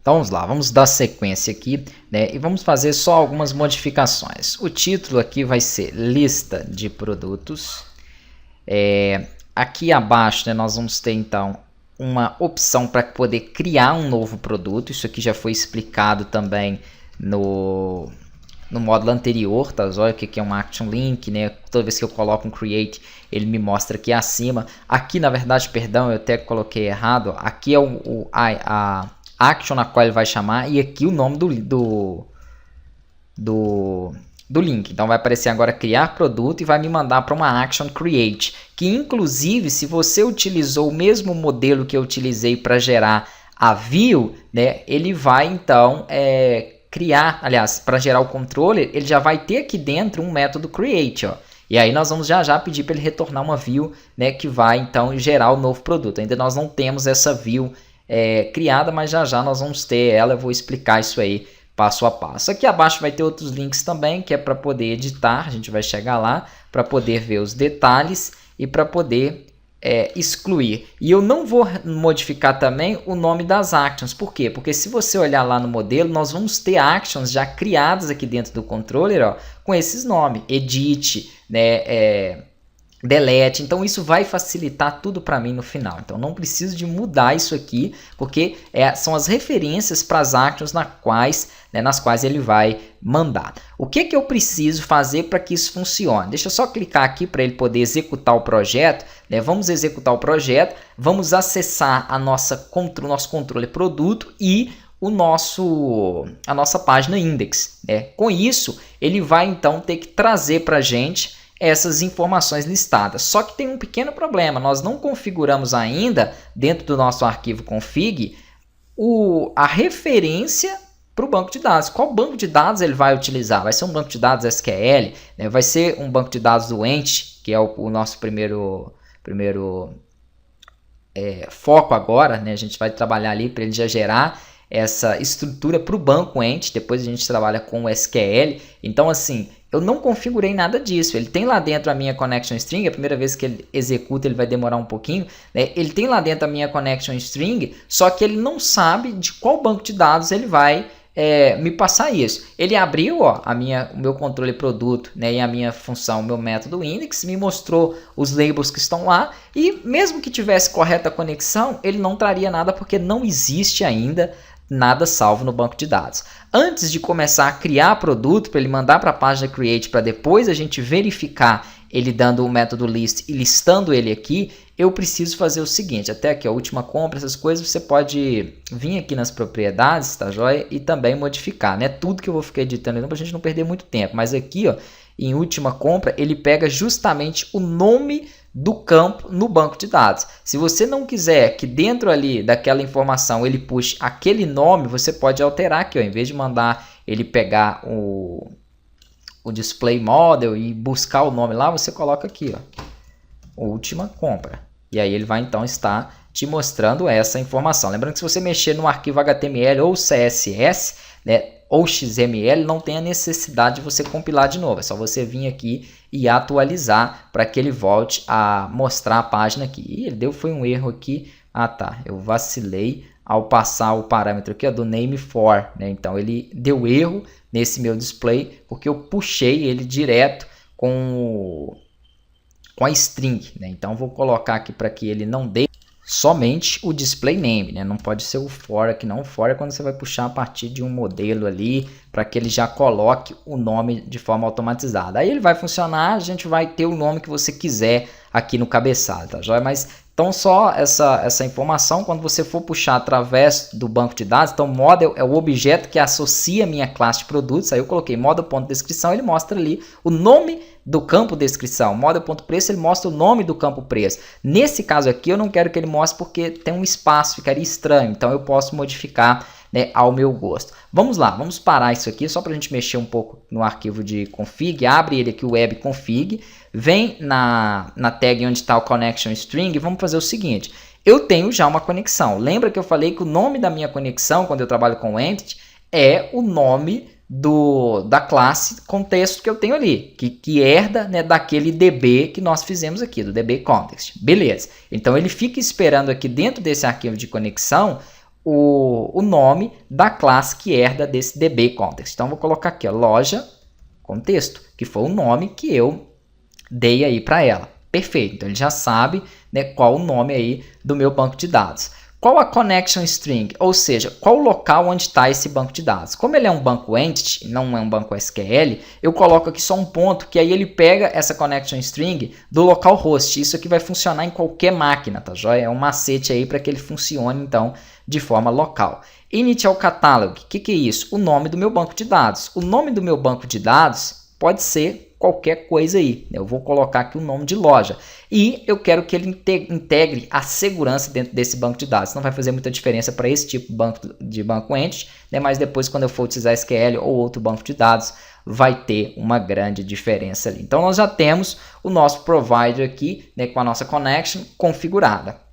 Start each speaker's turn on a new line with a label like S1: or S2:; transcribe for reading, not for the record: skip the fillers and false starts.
S1: Então vamos lá, vamos dar sequência aqui, né, e vamos fazer só algumas modificações. O título aqui vai ser lista de produtos. Aqui abaixo, né, nós vamos ter então uma opção para poder criar um novo produto. Isso aqui já foi explicado também no módulo anterior, tá? Olha o que é um Action Link, né? Toda vez que eu coloco um Create, ele me mostra aqui acima. Aqui, na verdade, perdão, eu até coloquei errado. Aqui é a Action na qual ele vai chamar, e aqui o nome do link. Então vai aparecer agora criar produto e vai me mandar para uma Action Create, que inclusive se você utilizou o mesmo modelo que eu utilizei para gerar a view, né, ele vai então criar, aliás, para gerar o controller, ele já vai ter aqui dentro um método create, ó. E aí nós vamos já pedir para ele retornar uma view, né, que vai então gerar o novo produto. Ainda nós não temos essa view criada, mas já nós vamos ter ela. Eu vou explicar isso aí passo a passo. Aqui abaixo vai ter outros links também, que é para poder editar. A gente vai chegar lá para poder ver os detalhes e para poder excluir. E eu não vou modificar também o nome das actions. Por quê? Porque se você olhar lá no modelo, nós vamos ter actions já criadas aqui dentro do controller, ó, com esses nomes. Edit, né, delete. Então isso vai facilitar tudo para mim no final. Então não preciso de mudar isso aqui, porque são as referências para as actions nas quais ele vai mandar. O que eu preciso fazer para que isso funcione? Deixa eu só clicar aqui para ele poder executar o projeto, né? Vamos executar o projeto, vamos acessar o nosso controle produto e a nossa página index, né? Com isso, ele vai então ter que trazer para a gente essas informações listadas. Só que tem um pequeno problema, nós não configuramos ainda dentro do nosso arquivo config a referência para o banco de dados. Qual banco de dados ele vai utilizar? Vai ser um banco de dados SQL, né? Vai ser um banco de dados do Entity, que é o nosso primeiro foco agora, né? A gente vai trabalhar ali para ele já gerar essa estrutura para o banco Entity. Depois a gente trabalha com o SQL. Então assim, eu não configurei nada disso. Ele tem lá dentro a minha connection string. A primeira vez que ele executa, ele vai demorar um pouquinho, né? Ele tem lá dentro a minha connection string, só que ele não sabe de qual banco de dados ele vai me passar isso. Ele abriu, ó, o meu controle produto, né, e a minha função, o meu método index, me mostrou os labels que estão lá, e mesmo que tivesse correta conexão, ele não traria nada porque não existe ainda nada salvo no banco de dados. Antes de começar a criar produto, para ele mandar para a página create, para depois a gente verificar ele dando o método list e listando ele aqui, eu preciso fazer o seguinte. Até aqui a última compra, essas coisas, você pode vir aqui nas propriedades, tá joia? E também modificar, né? Tudo que eu vou ficar editando para a gente não perder muito tempo. Mas aqui, ó, em última compra, ele pega justamente o nome do campo no banco de dados. Se você não quiser que dentro ali daquela informação ele puxe aquele nome, você pode alterar aqui, ó, em vez de mandar ele pegar o display model e buscar o nome lá, você coloca aqui, ó, última compra. E aí ele vai então estar te mostrando essa informação. Lembrando que se você mexer no arquivo HTML ou CSS, né, ou XML, não tem a necessidade de você compilar de novo. É só você vir aqui e atualizar para que ele volte a mostrar a página aqui. E ele foi um erro aqui. Ah, tá. Eu vacilei ao passar o parâmetro aqui, ó, do name for, né? Então ele deu erro nesse meu display porque eu puxei ele direto com a string, né? Então vou colocar aqui para que ele não dê somente o display name, né? Não pode ser o for aqui não. O for é quando você vai puxar a partir de um modelo ali para que ele já coloque o nome de forma automatizada. Aí ele vai funcionar, a gente vai ter o nome que você quiser aqui no cabeçalho, tá joia? Mas então só essa informação, quando você for puxar através do banco de dados, então model é o objeto que associa a minha classe de produtos. Aí eu coloquei model.descrição, ele mostra ali o nome do campo descrição. Model.preço, ele mostra o nome do campo preço. Nesse caso aqui eu não quero que ele mostre porque tem um espaço, ficaria estranho. Então eu posso modificar, né, ao meu gosto. Vamos lá, vamos parar isso aqui só para a gente mexer um pouco no arquivo de config. Abre ele aqui, o web config. Vem na tag onde está o connection string e vamos fazer o seguinte. Eu tenho já uma conexão. Lembra que eu falei que o nome da minha conexão, quando eu trabalho com Entity, é o nome da classe contexto que eu tenho ali, que herda, né, daquele DB que nós fizemos aqui, do DB context. Beleza. Então ele fica esperando aqui dentro desse arquivo de conexão o nome da classe que herda desse DB context. Então, vou colocar aqui, ó, loja contexto, que foi o nome que eu dei aí para ela. Perfeito, então ele já sabe, né, qual o nome aí do meu banco de dados. Qual a connection string, ou seja, qual o local onde está esse banco de dados. Como ele é um banco entity, não é um banco SQL, eu coloco aqui só um ponto, que aí ele pega essa connection string do local host. Isso aqui vai funcionar em qualquer máquina, tá joia? É um macete aí para que ele funcione, então, de forma local. Initial catalog, o que é isso? O nome do meu banco de dados. O nome do meu banco de dados pode ser qualquer coisa aí. Eu vou colocar aqui o nome de loja. E eu quero que ele integre a segurança dentro desse banco de dados. Não vai fazer muita diferença para esse tipo de banco entity, né? Mas depois, quando eu for utilizar SQL ou outro banco de dados, vai ter uma grande diferença ali. Então, nós já temos o nosso provider aqui, né, com a nossa connection configurada.